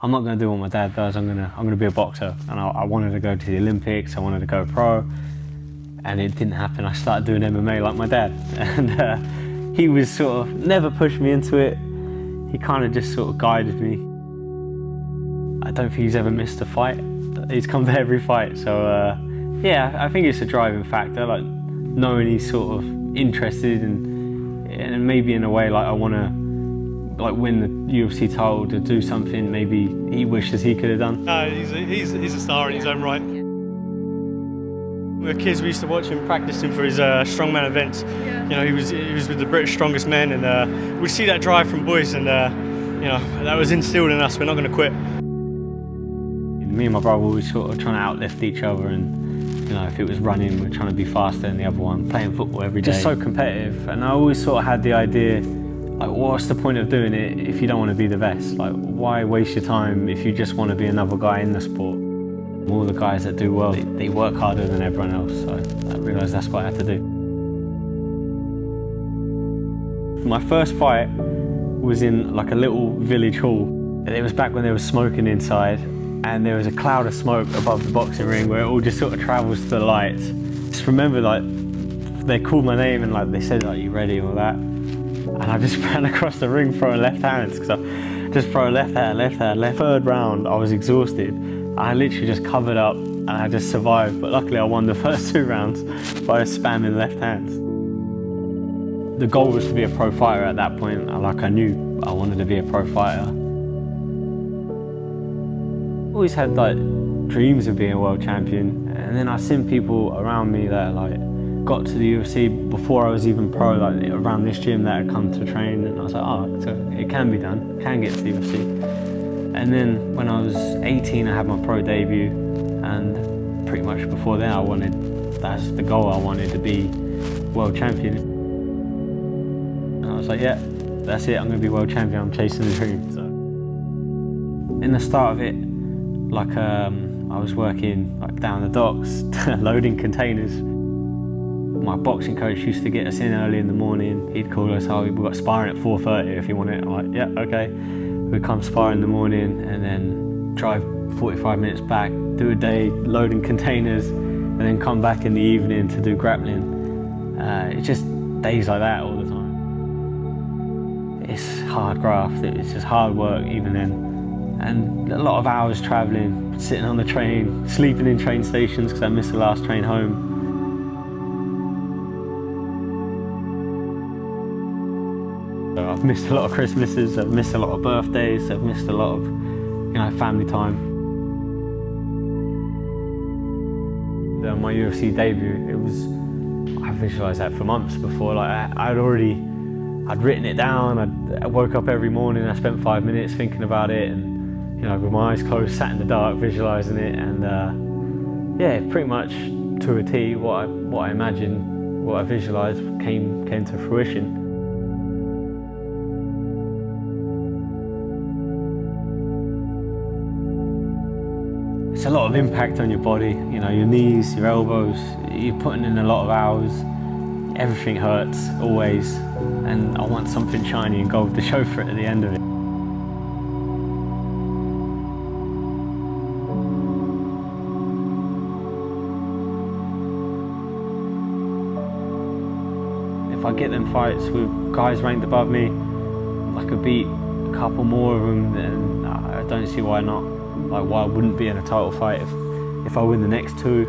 I'm not going to do what my dad does. I'm gonna be a boxer. And I wanted to go to the Olympics. I wanted to go pro, and it didn't happen. I started doing MMA like my dad, and he was sort of never pushed me into it. He kind of just sort of guided me. I don't think he's ever missed a fight. He's come to every fight. So yeah, I think it's a driving factor. Like knowing he's sort of interested and maybe in a way like I want to like win the UFC title to do something maybe he wishes he could have done. No, he's a star in his own right. When we were kids, we used to watch him practicing for his strongman events. Yeah. You know, he was with the British strongest men, and we'd see that drive from boys, and you know, that was instilled in us. We're not going to quit. Me and my brother were sort of trying to outlift each other, and you know, if it was running, we're trying to be faster than the other one. Playing football every day, just so competitive. And I always sort of had the idea, like, what's the point of doing it if you don't want to be the best? Like, why waste your time if you just want to be another guy in the sport? All the guys that do well, they work harder than everyone else, so I realised that's what I had to do. My first fight was in like a little village hall. It was back when there was smoking inside, and there was a cloud of smoke above the boxing ring where it all just sort of travels to the lights. Just remember, like, they called my name and like they said, "Are you ready?" and all that. And I just ran across the ring throwing left hands, because I just throw left hand. Third round, I was exhausted. I literally just covered up and I just survived. But luckily I won the first 2 rounds by spamming left hands. The goal was to be a pro fighter at that point. Like, I knew I wanted to be a pro fighter. Always had like dreams of being a world champion. And then I seen people around me that like got to the UFC before I was even pro, like around this gym that had come to train, and I was like, oh, so it can be done, can get to the UFC. And then when I was 18, I had my pro debut, and pretty much before then that's the goal, I wanted to be world champion. And I was like, yeah, that's it, I'm going to be world champion, I'm chasing the dream. So in the start of it, like I was working like down the docks, loading containers. My boxing coach used to get us in early in the morning. He'd call us, oh, we've got sparring at 4:30 if you want it. I'm like, yeah, okay. We'd come spar in the morning and then drive 45 minutes back, do a day loading containers, and then come back in the evening to do grappling. It's just days like that all the time. It's hard graft, it's just hard work even then. And a lot of hours traveling, sitting on the train, sleeping in train stations because I missed the last train home. I've missed a lot of Christmases, I've missed a lot of birthdays, I've missed a lot of, you know, family time. My UFC debut, I visualised that for months before. Like I'd written it down, I woke up every morning, I spent 5 minutes thinking about it, and you know, with my eyes closed, sat in the dark, visualising it, and yeah, pretty much to a T, what I imagined, what I visualised came to fruition. It's a lot of impact on your body, you know, your knees, your elbows, you're putting in a lot of hours, everything hurts, always, and I want something shiny and gold to show for it at the end of it. If I get them fights with guys ranked above me, I could beat a couple more of them, and I don't see why not. Like, why I wouldn't be in a title fight if I win the next 2.